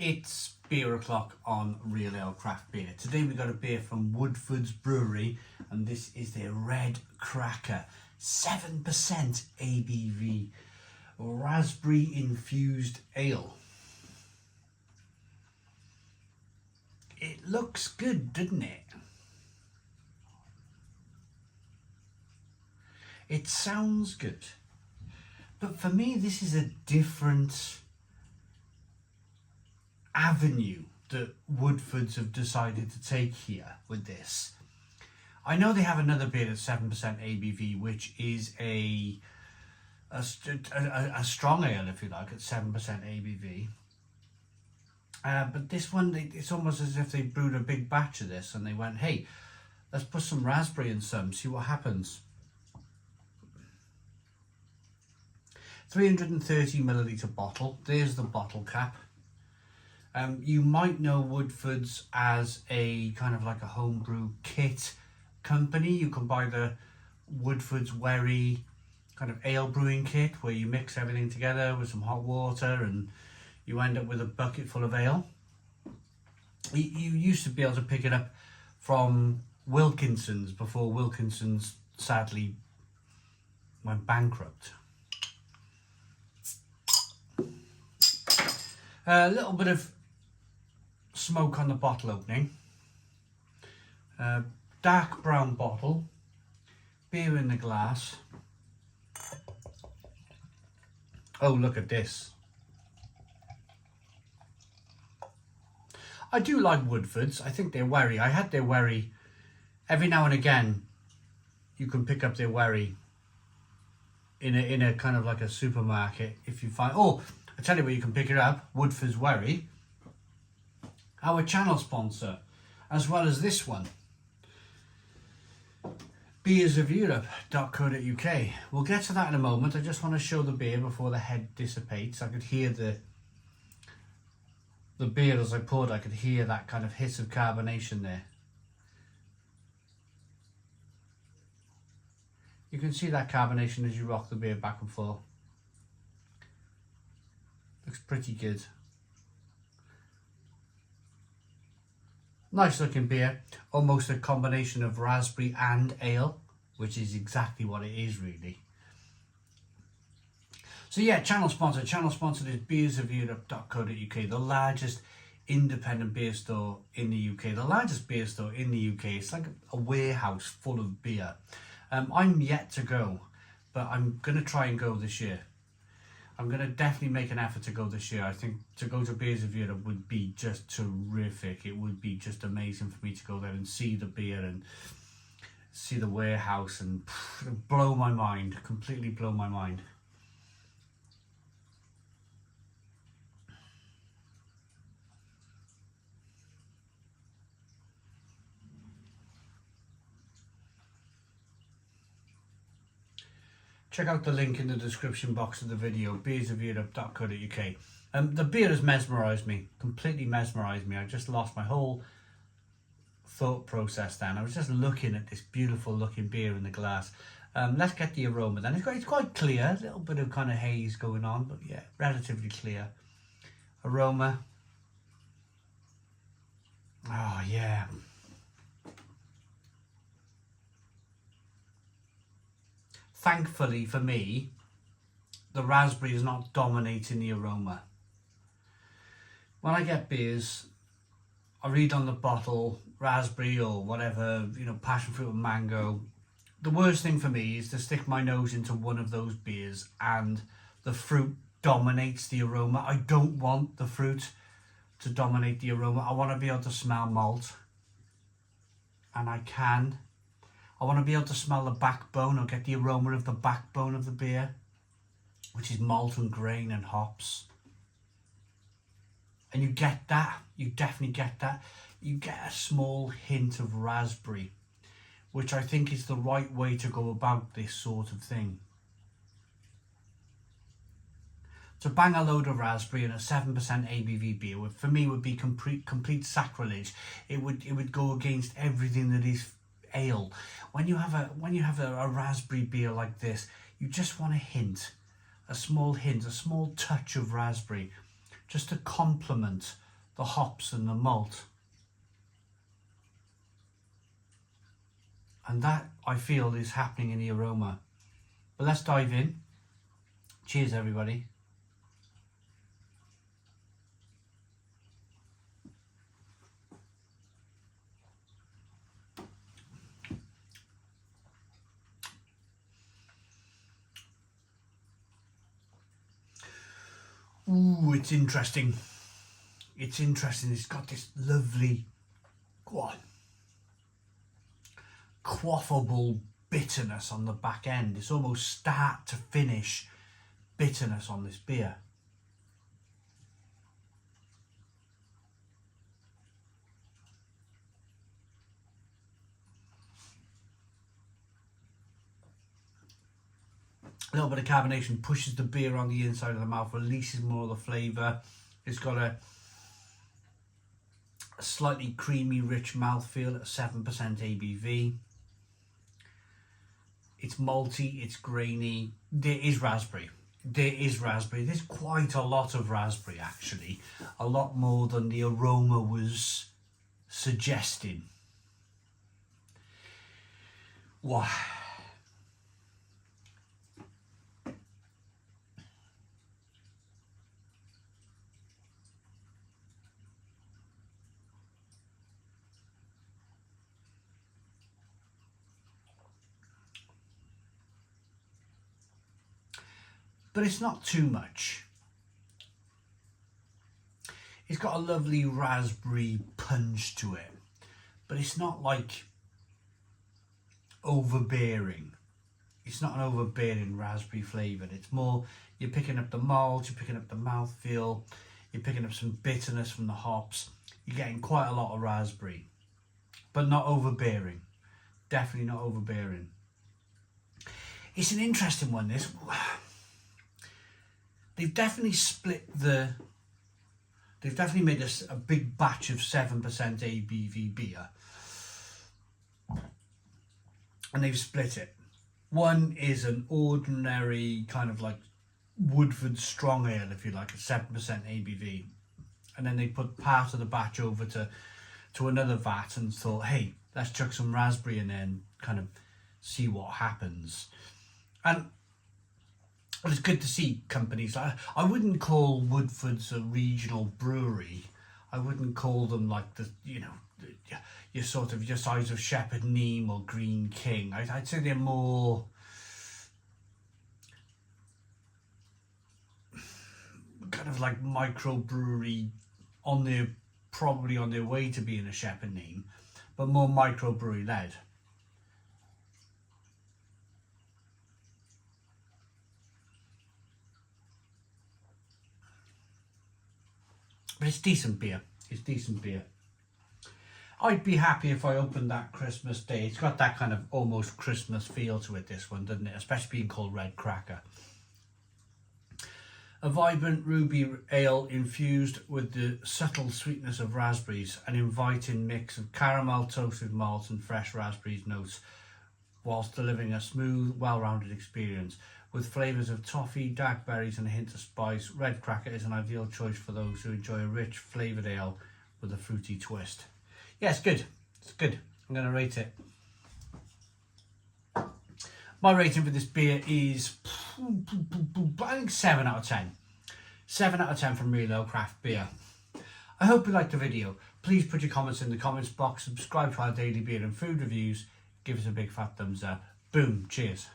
It's beer o'clock on Real Ale Craft Beer. Today we got a beer from Woodforde's Brewery, and this is their Red Cracker, 7% ABV raspberry infused ale. It looks good, doesn't it? It sounds good. But for me, this is a different avenue that Woodforde's have decided to take here with this. I know they have another beer at 7% ABV, which is a strong ale, if you like, at 7% ABV. But this one, it's almost as if they brewed a big batch of this and they went, hey, let's put some raspberry in some, see what happens. 330 milliliter bottle. There's the bottle cap. You might know Woodforde's as a kind of like a homebrew kit company. You can buy the Woodforde's Brewery kind of ale brewing kit where you mix everything together with some hot water and you end up with a bucket full of ale. You used to be able to pick it up from Wilkinson's before Wilkinson's sadly went bankrupt. A little bit of smoke on the bottle opening. Dark brown bottle. Beer in the glass. Oh, look at this. I do like Woodforde's. I think they're wary. I had their wary. Every now and again, you can pick up their wary in a kind of like a supermarket if you find. Oh, I tell you where you can pick it up. Woodforde's Brewery, our channel sponsor, as well as this one, beersofeurope.co.uk. We'll get to that in a moment. I just want to show the beer before the head dissipates. I could hear the beer as I poured. I could hear that kind of hiss of carbonation there. You can see that carbonation as you rock the beer back and forth. Looks pretty good. Nice looking beer. Almost a combination of raspberry and ale, which is exactly what it is really. So yeah, channel sponsor. Channel sponsor is beersofeurope.co.uk, the largest independent beer store in the UK. The largest beer store in the UK. It's like a warehouse full of beer. I'm yet to go, but I'm going to try and go this year. I'm going to definitely make an effort to go this year. I think to go to Beers of Europe would be just terrific. It would be just amazing for me to go there and see the beer and see the warehouse and blow my mind, completely blow my mind. Check out the link in the description box of the video, beersofeurope.co.uk. The beer has mesmerised me, completely mesmerised me. I just lost my whole thought process then. I was just looking at this beautiful looking beer in the glass. Let's get the aroma then. It's quite clear, a little bit of kind of haze going on, but yeah, relatively clear. Aroma. Oh yeah. Thankfully for me, the raspberry is not dominating the aroma. When I get beers, I read on the bottle, raspberry or whatever, you know, passion fruit or mango. The worst thing for me is to stick my nose into one of those beers and the fruit dominates the aroma. I don't want the fruit to dominate the aroma. I want to be able to smell malt, and I can. I want to be able to smell the backbone or get the aroma of the backbone of the beer, which is malt and grain and hops. And you get that. You definitely get that. You get a small hint of raspberry, which I think is the right way to go about this sort of thing. To bang a load of raspberry in a 7% ABV beer, for me, would be complete sacrilege. It would go against everything that is ale. When you have a raspberry beer like this, you just want a hint, a small touch of raspberry, just to complement the hops and the malt. And that, I feel, is happening in the aroma. But let's dive in. Cheers, everybody. Ooh, it's interesting. It's interesting. It's got this lovely, quaffable bitterness on the back end. It's almost start to finish bitterness on this beer. A little bit of carbonation pushes the beer on the inside of the mouth, releases more of the flavour. It's got a slightly creamy, rich mouthfeel at 7% ABV. It's malty, it's grainy. There is raspberry. There's quite a lot of raspberry, actually. A lot more than the aroma was suggesting. Wow. But it's not too much. It's got a lovely raspberry punch to it, but it's not like overbearing. It's not an overbearing raspberry flavour. It's more, you're picking up the malt, you're picking up the mouthfeel, you're picking up some bitterness from the hops. You're getting quite a lot of raspberry, but not overbearing. Definitely not overbearing. It's an interesting one, this. They've definitely they've definitely made a big batch of 7% ABV beer. And they've split it. One is an ordinary kind of like Woodforde strong ale, if you like, at 7% ABV. And then they put part of the batch over to another vat and thought, hey, let's chuck some raspberry in there and kind of see what happens. And well, it's good to see companies. I wouldn't call Woodforde's a regional brewery. I wouldn't call them like the, your sort of your size of Shepherd Neame or Green King. I'd say they're more kind of like microbrewery probably on their way to being a Shepherd Neame, but more microbrewery led. But it's decent beer. It's decent beer. I'd be happy if I opened that Christmas Day. It's got that kind of almost Christmas feel to it, this one, doesn't it? Especially being called Red Cracker. A vibrant ruby ale infused with the subtle sweetness of raspberries, an inviting mix of caramel, toasted malt and fresh raspberries notes, whilst delivering a smooth, well-rounded experience. With flavours of toffee, dark berries and a hint of spice, Red Cracker is an ideal choice for those who enjoy a rich, flavoured ale with a fruity twist. Yeah, it's good. It's good. I'm going to rate it. My rating for this beer is, I think 7 out of 10. 7 out of 10 from Real Craft Beer. I hope you liked the video. Please put your comments in the comments box, subscribe to our daily beer and food reviews, give us a big fat thumbs up. Boom, cheers.